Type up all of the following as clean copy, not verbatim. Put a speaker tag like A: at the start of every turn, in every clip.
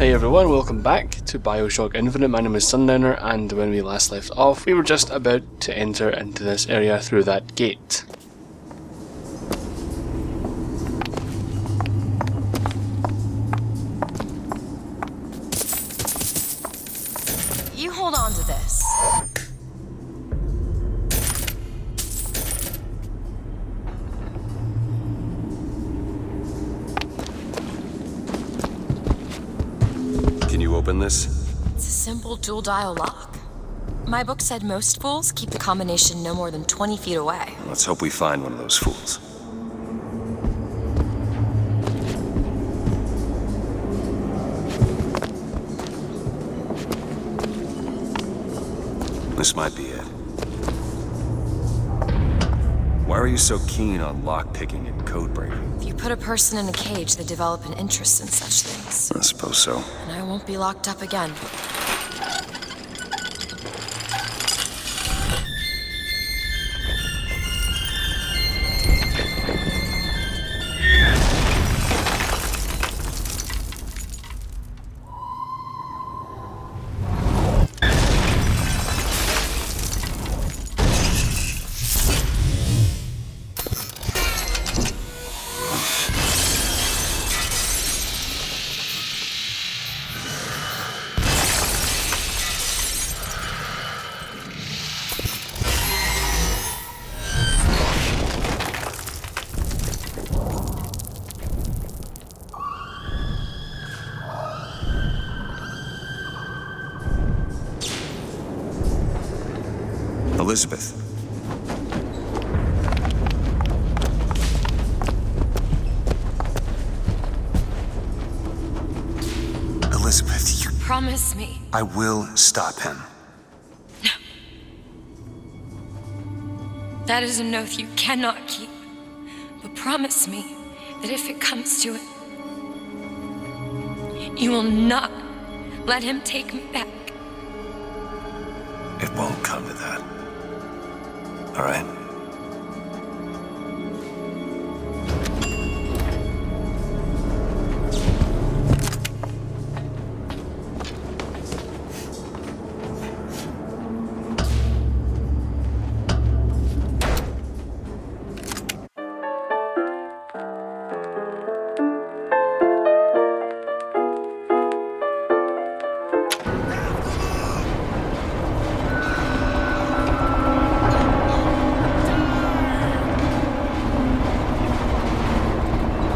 A: Hey everyone, welcome back to BioShock Infinite. My name is Sundowner, and when we last left off, we were just about to enter into this area through that gate.
B: You hold on to this.
C: Can you open this?
B: It's a simple dual dial lock. My book said most fools keep the combination no more than 20 feet away.
C: Let's hope we find one of those fools. This might be it. Why are you so keen on lockpicking and code breaking?
B: If you put a person in a cage, they develop an interest in such things.
C: I suppose so.
B: And I won't be locked up again.
C: Elizabeth. Elizabeth, you...
B: Promise me.
C: I will stop him.
B: That is an oath you cannot keep. But promise me that if it comes to it, you will not let him take me back.
C: It won't come to that. All right?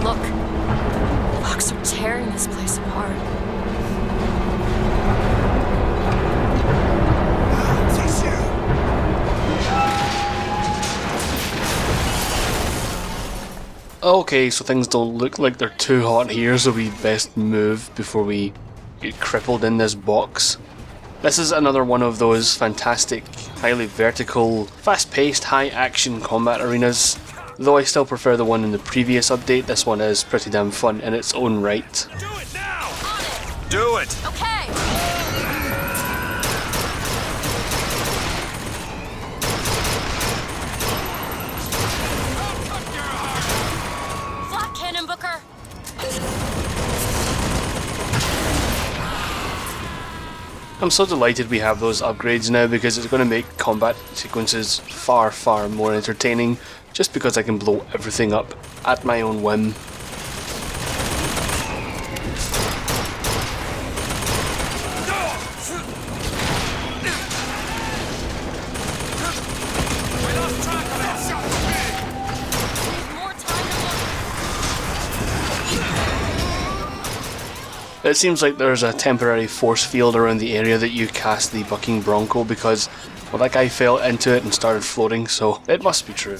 B: Look, the Vox are tearing this place apart.
A: Okay, so things don't look like they're too hot here, so we best move before we get crippled in this box. This is another one of those fantastic, highly vertical, fast-paced, high-action combat arenas. Though I still prefer the one in the previous update, this one is pretty damn fun in its own right.
C: Do it now! On it! Do it!
B: Okay. Flak cannon, Booker.
A: I'm so delighted we have those upgrades now because it's going to make combat sequences far, far more entertaining just because I can blow everything up at my own whim. It seems like there's a temporary force field around the area that you cast the bucking bronco because, well, that guy fell into it and started floating, so it must be true.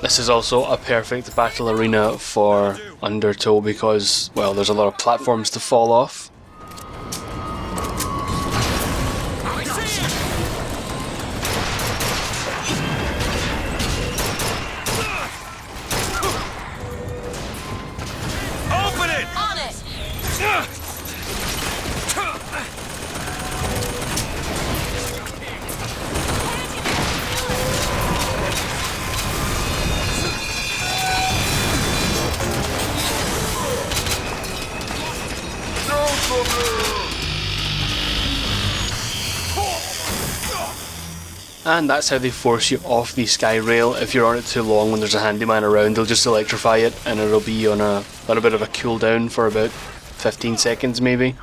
A: This is also a perfect battle arena for Undertow because, well, there's a lot of platforms to fall off. and that's how they force you off the sky rail. If you're on it too long when there's a handyman around, they'll just electrify it and it'll be on a little bit of a cooldown for about 15 seconds maybe.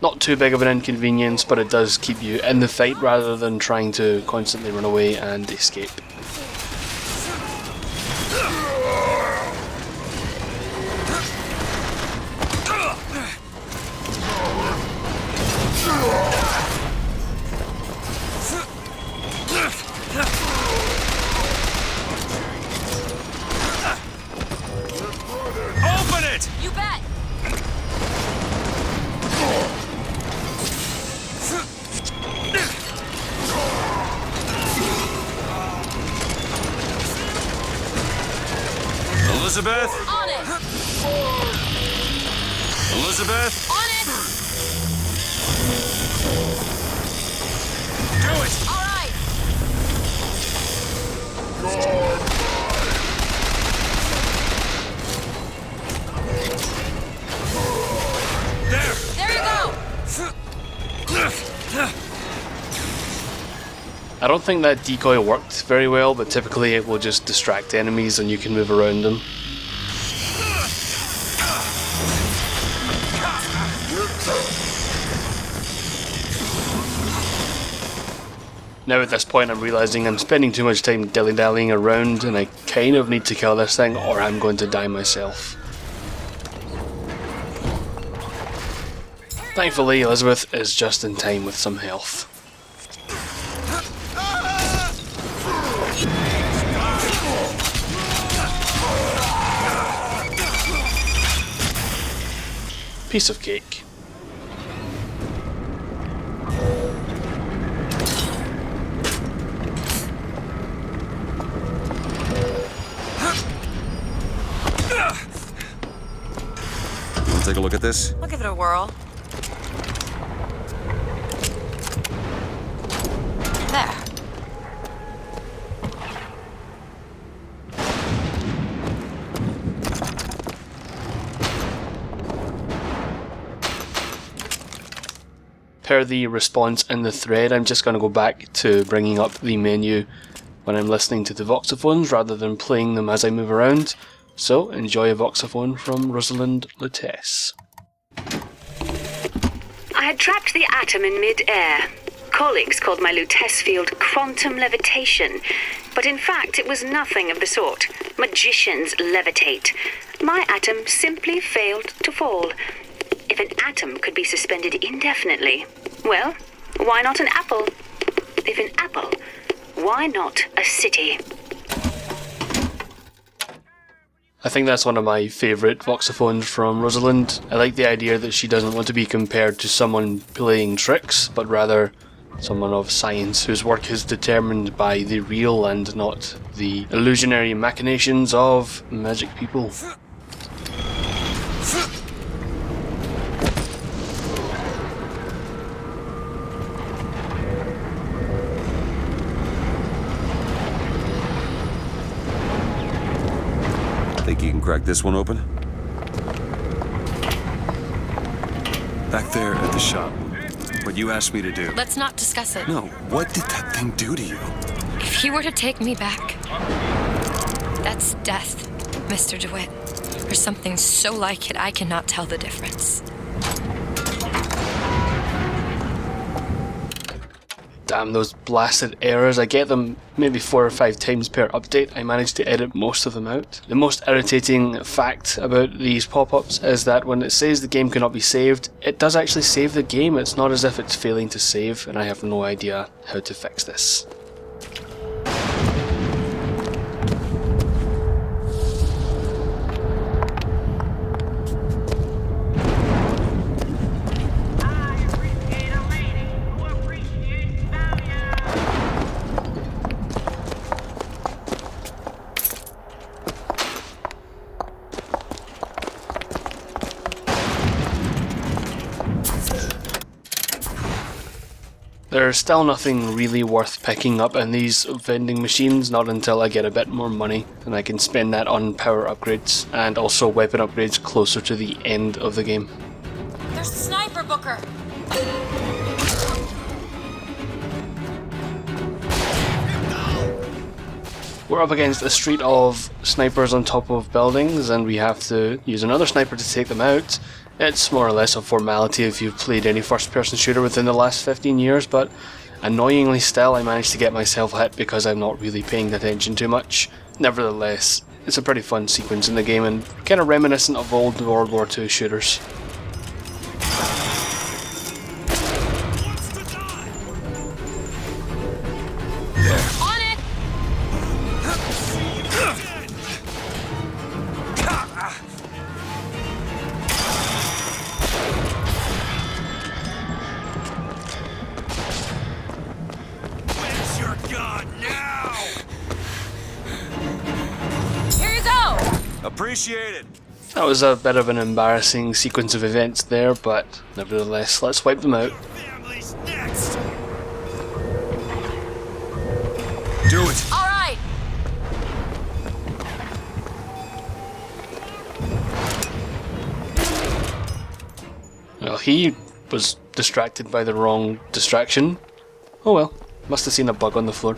A: Not too big of an inconvenience, but it does keep you in the fight rather than trying to constantly run away and escape.
C: Open it!
B: You bet!
C: Elizabeth?
B: On it!
C: Elizabeth?
B: On it!
C: Do it!
B: All right!
C: There!
B: There you go!
A: I don't think that decoy worked very well, but typically it will just distract enemies and you can move around them. Now at this point I'm realising I'm spending too much time dilly-dallying around and I kind of need to kill this thing or I'm going to die myself. Thankfully Elizabeth is just in time with some health. Piece of cake.
C: Wanna take a look at this?
B: I'll give it a whirl. There.
A: Per the response in the thread, I'm just going to go back to bringing up the menu when I'm listening to the voxophones rather than playing them as I move around. So enjoy a voxophone from Rosalind Lutece.
D: I had trapped the atom in mid-air. Colleagues called my Lutece field quantum levitation, but in fact it was nothing of the sort. Magicians levitate. My atom simply failed to fall. If an atom could be suspended indefinitely, well, why not an apple? If an apple, why not a city?
A: I think that's one of my favourite voxophones from Rosalind. I like the idea that she doesn't want to be compared to someone playing tricks, but rather someone of science whose work is determined by the real and not the illusionary machinations of magic people.
C: Think you can crack this one open? Back there at the shop. What you asked me to do.
B: Let's not discuss it.
C: No, what did that thing do to you?
B: If he were to take me back, that's death, Mr. DeWitt. Or something so like it I cannot tell the difference.
A: Damn those blasted errors. I get them maybe 4 or 5 times per update. I managed to edit most of them out. The most irritating fact about these pop-ups is that when it says the game cannot be saved, it does actually save the game. It's not as if it's failing to save, and I have no idea how to fix this. There's still nothing really worth picking up in these vending machines, not until I get a bit more money, and I can spend that on power upgrades and also weapon upgrades closer to the end of the game.
B: There's a sniper, Booker!
A: We're up against a street of snipers on top of buildings, and we have to use another sniper to take them out. It's more or less a formality if you've played any first-person shooter within the last 15 years, but annoyingly still I managed to get myself hit because I'm not really paying attention too much. Nevertheless, it's a pretty fun sequence in the game and kind of reminiscent of old World War II shooters.
C: Appreciate it.
A: That was a bit of an embarrassing sequence of events there, but nevertheless, let's wipe them out.
C: Family's next. Do it.
B: All right.
A: Well, he was distracted by the wrong distraction. Oh well, must have seen a bug on the floor.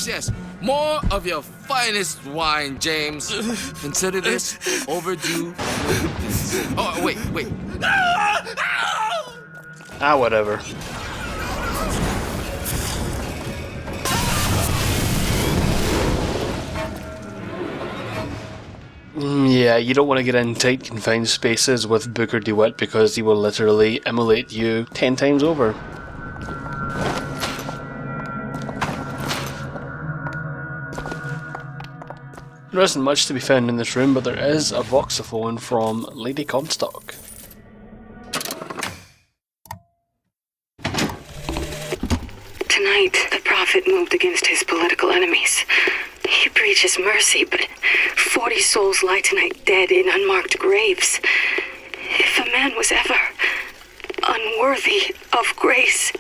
E: Yes. More of your finest wine, James. Consider this overdue. Oh, wait.
A: Ah, whatever. Yeah, you don't want to get in tight confined spaces with Booker DeWitt because he will literally immolate you 10 times over. There isn't much to be found in this room, but there is a voxophone from Lady Comstock.
D: Tonight, the prophet moved against his political enemies. He preaches mercy, but 40 souls lie tonight dead in unmarked graves. If a man was ever unworthy of grace,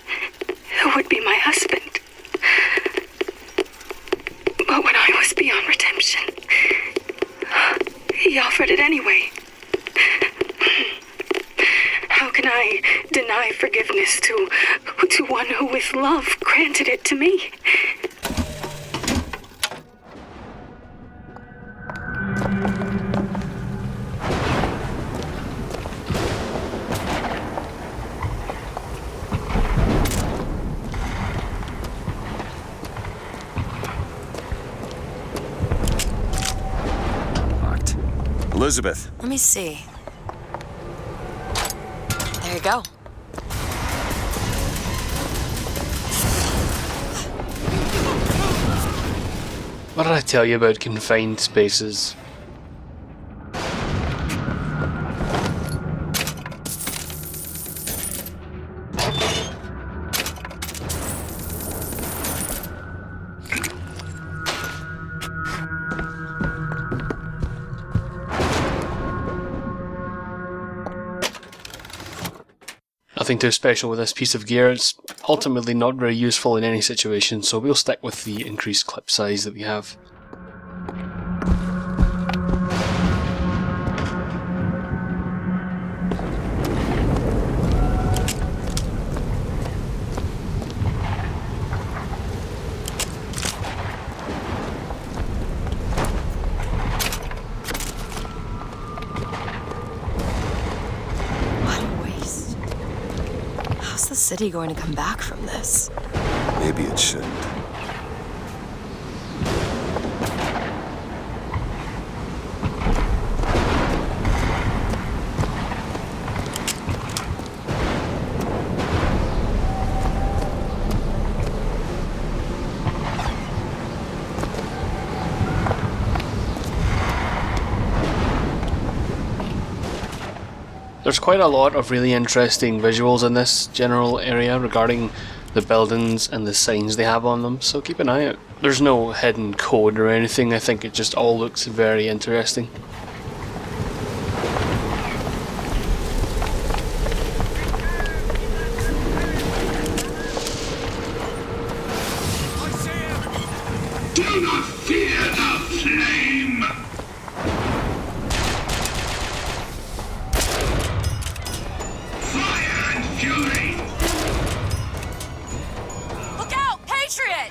D: it would be my husband. But when I was beyond redemption, he offered it anyway. How can I deny forgiveness to one who with love granted it to me?
C: Elizabeth.
B: Let me see. There you go.
A: What did I tell you about confined spaces? Nothing too special with this piece of gear. It's ultimately not very useful in any situation, so we'll stick with the increased clip size that we have.
B: How's the city going to come back from this?
C: Maybe it shouldn't.
A: There's quite a lot of really interesting visuals in this general area regarding the buildings and the signs they have on them, so keep an eye out. There's no hidden code or anything, I think it just all looks very interesting.
F: Do not fear the flame! Fire and fury!
B: Look out, Patriot!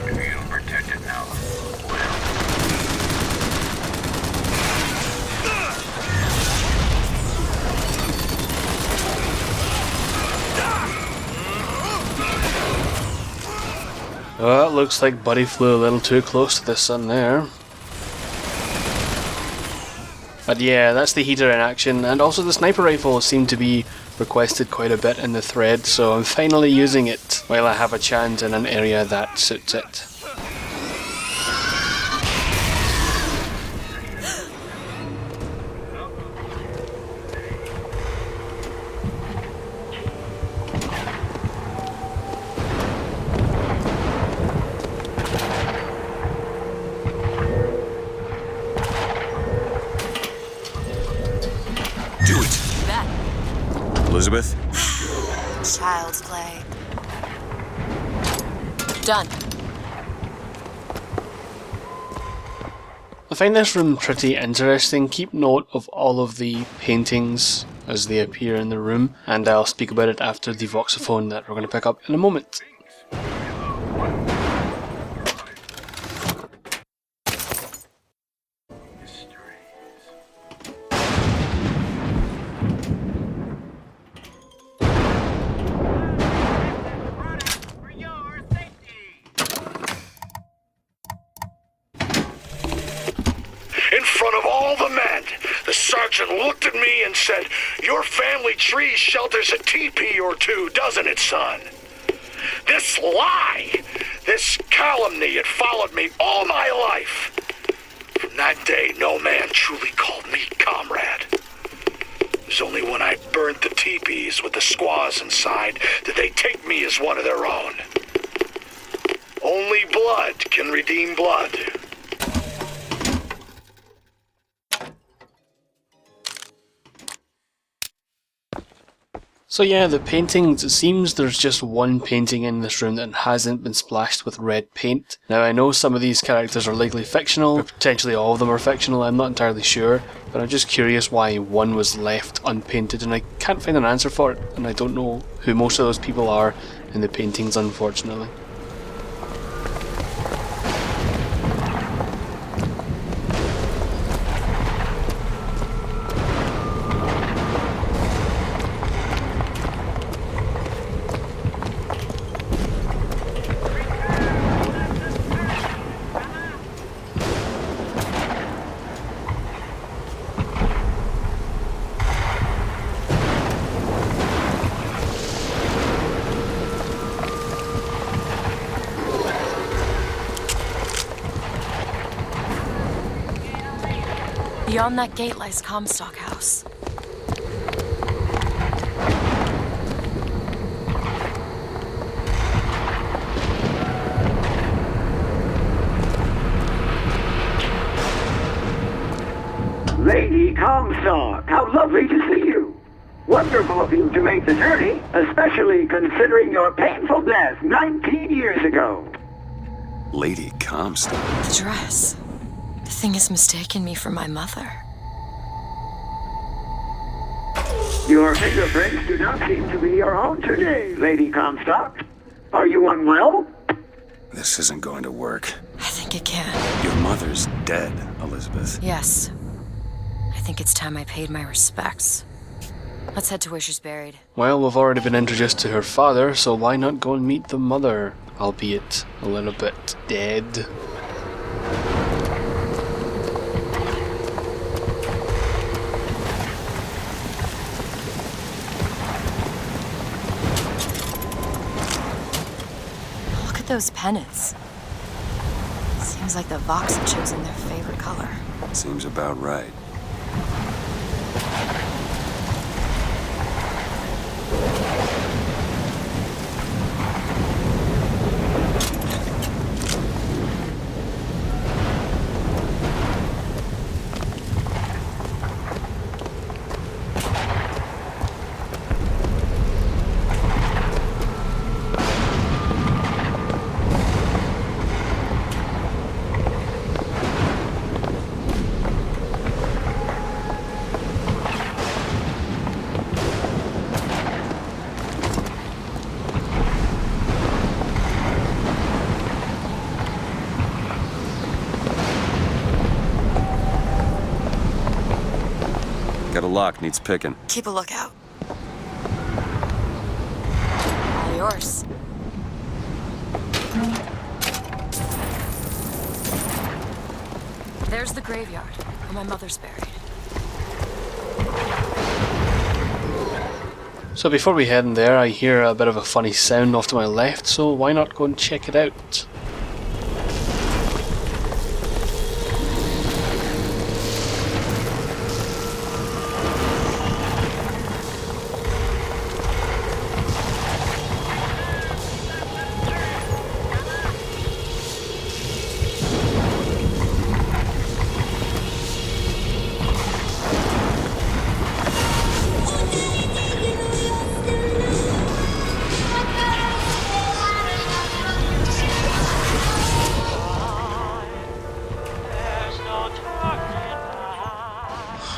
F: Feel protected now.
A: Well, it looks like Buddy flew a little too close to the sun there. But yeah, that's the heater in action, and also the sniper rifle seemed to be requested quite a bit in the thread, so I'm finally using it while I have a chance in an area that suits it.
C: Do it!
B: Bet.
C: Elizabeth?
B: Child's play. Done.
A: I find this room pretty interesting. Keep note of all of the paintings as they appear in the room, and I'll speak about it after the voxophone that we're going to pick up in a moment.
F: In front of all the men, the sergeant looked at me and said, "Your family tree shelters a teepee or two, doesn't it, son?" This lie, this calumny had followed me all my life. From that day, no man truly called me comrade. It was only when I burnt the teepees with the squaws inside did they take me as one of their own. Only blood can redeem blood.
A: So yeah, the paintings, it seems there's just one painting in this room that hasn't been splashed with red paint. Now I know some of these characters are likely fictional, or potentially all of them are fictional, I'm not entirely sure, but I'm just curious why one was left unpainted, and I can't find an answer for it, and I don't know who most of those people are in the paintings, unfortunately.
B: Beyond that gate lies Comstock House.
G: Lady Comstock, how lovely to see you. Wonderful of you to make the journey, especially considering your painful death 19 years ago.
C: Lady Comstock?
B: The dress. The thing has mistaken me for my mother.
G: Your fingerprints do not seem to be your own today, Lady Comstock. Are you unwell?
C: This isn't going to work.
B: I think it can.
C: Your mother's dead, Elizabeth.
B: Yes. I think it's time I paid my respects. Let's head to where she's buried.
A: Well, we've already been introduced to her father, so why not go and meet the mother, albeit a little bit dead.
B: at those pennants. Seems like the Vox have chosen their favorite color.
C: Seems about right. Got a lock, needs picking.
B: Keep a lookout. All yours. There's the graveyard, where my mother's buried.
A: So before we head in there, I hear a bit of a funny sound off to my left, so why not go and check it out?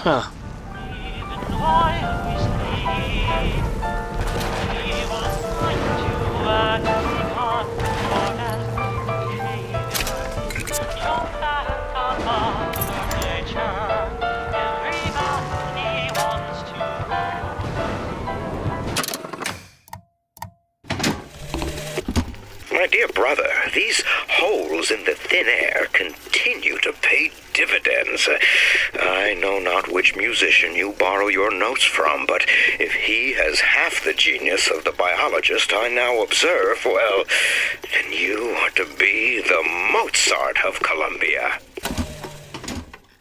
A: Huh.
F: My dear brother, these holes in the thin air continue to pay dividends. I know not which musician you borrow your notes from, but if he has half the genius of the biologist I now observe, well, then you are to be the Mozart of Columbia.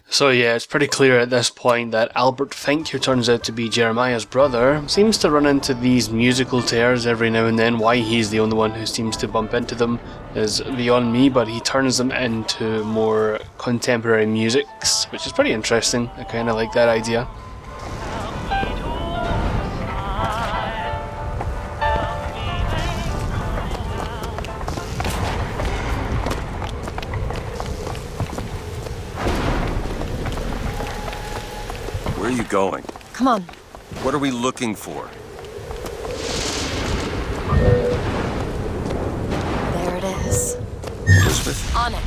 A: So yeah, it's pretty clear at this point that Albert Fink, who turns out to be Jeremiah's brother, seems to run into these musical tears every now and then. Why he's the only one who seems to bump into them is beyond me, but he turns them into more contemporary musics, which is pretty interesting. I kind of like that idea.
C: Where are you going?
B: Come on.
C: What are we looking for?
B: There it is.
C: Elizabeth?
B: On it.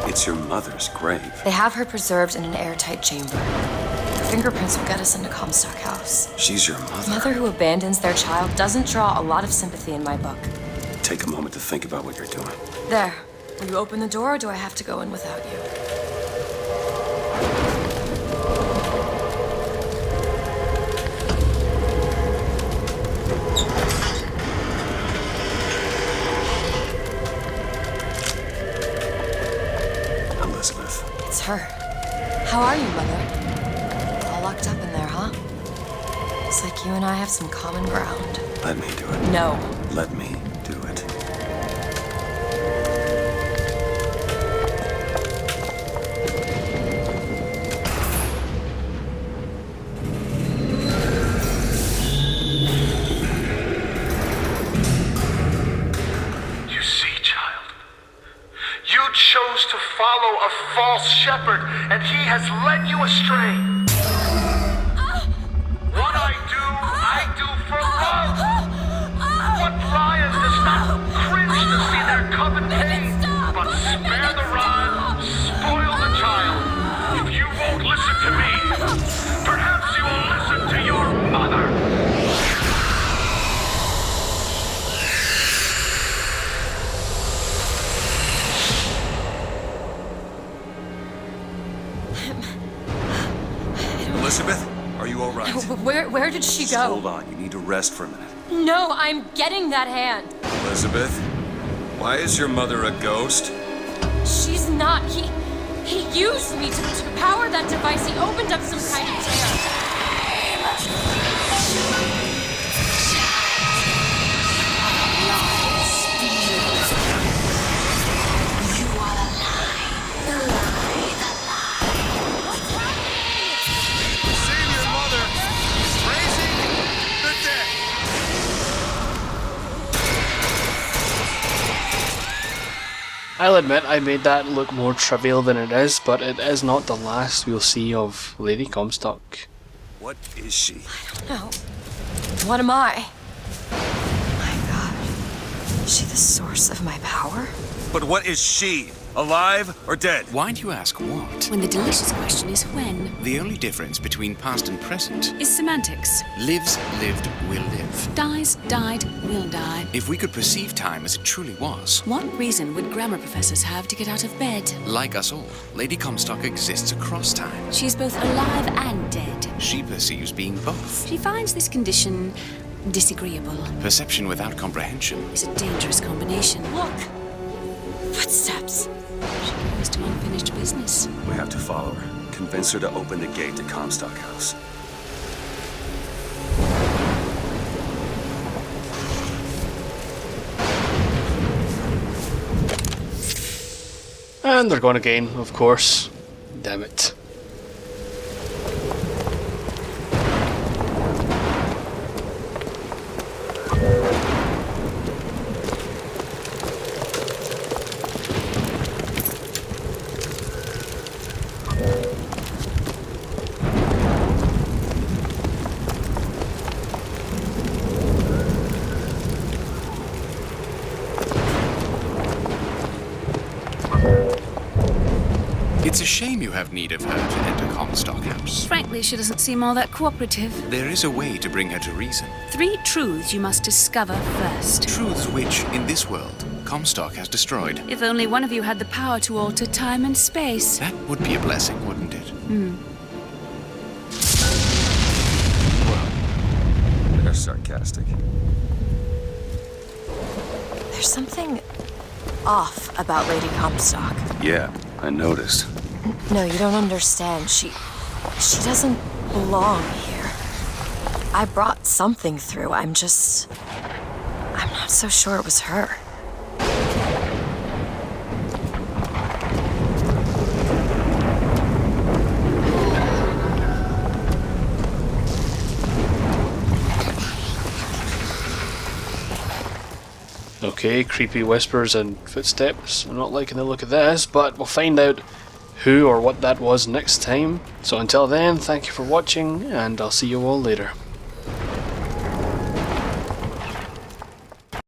C: It's your mother's grave.
B: They have her preserved in an airtight chamber. Her fingerprints will get us into Comstock House.
C: She's your mother.
B: A mother who abandons their child doesn't draw a lot of sympathy in my book.
C: Take a moment to think about what you're doing.
B: There. Will you open the door, or do I have to go in without you?
C: Elizabeth.
B: It's her. How are you, Mother? All locked up in there, huh? Looks like you and I have some common ground.
C: Let me do it.
B: No.
C: Let me do it.
F: chose to follow a false shepherd, and he has led you astray. What I do for love. What lion does not cringe to see their cub in pain, but spare the rod, spoil the child. If you won't listen to me, perhaps you will listen to your mother.
C: Elizabeth, are you all right?
B: Where did she
C: Just
B: go?
C: hold on. You need to rest for a minute.
B: No, I'm getting that hand.
C: Elizabeth, why is your mother a ghost?
B: She's not. He used me to power that device. He opened up some kind of tear.
C: Save your mother! Raising the dead!
A: I'll admit I made that look more trivial than it is, but it is not the last we'll see of Lady Comstock.
C: What is she?
B: No. What am I? My God. Is she the source of my power?
C: But what is she? Alive or dead?
H: Why do you ask what?
I: When the delicious question is when.
H: The only difference between past and present
I: Is semantics.
H: lives, lived, will live.
I: Dies, died, will die.
H: If we could perceive time as it truly was,
I: What reason would grammar professors have to get out of bed?
H: like us all, Lady Comstock exists across time.
I: She's both alive and dead.
H: She perceives being both.
I: She finds this condition disagreeable.
H: Perception without comprehension.
I: Is a dangerous combination.
B: Look. Footsteps.
I: She goes to unfinished business.
C: We have to follow her. Convince her to open the gate to Comstock House.
A: And they're gone again, of course. Damn it.
H: It's a shame you have need of her to enter Comstock House.
I: Frankly, she doesn't seem all that cooperative.
H: There is a way to bring her to reason.
I: 3 truths you must discover first.
H: Truths which, in this world, Comstock has destroyed.
I: If only one of you had the power to alter time and space.
H: That would be a blessing, wouldn't it?
C: They're sarcastic.
B: There's something off about Lady Comstock.
C: Yeah, I noticed.
B: No, you don't understand. She doesn't belong here. I brought something through. I'm not so sure it was her.
A: Okay, creepy whispers and footsteps. I'm not liking the look of this, but we'll find out who or what that was next time. So until then, thank you for watching, and I'll see you all later.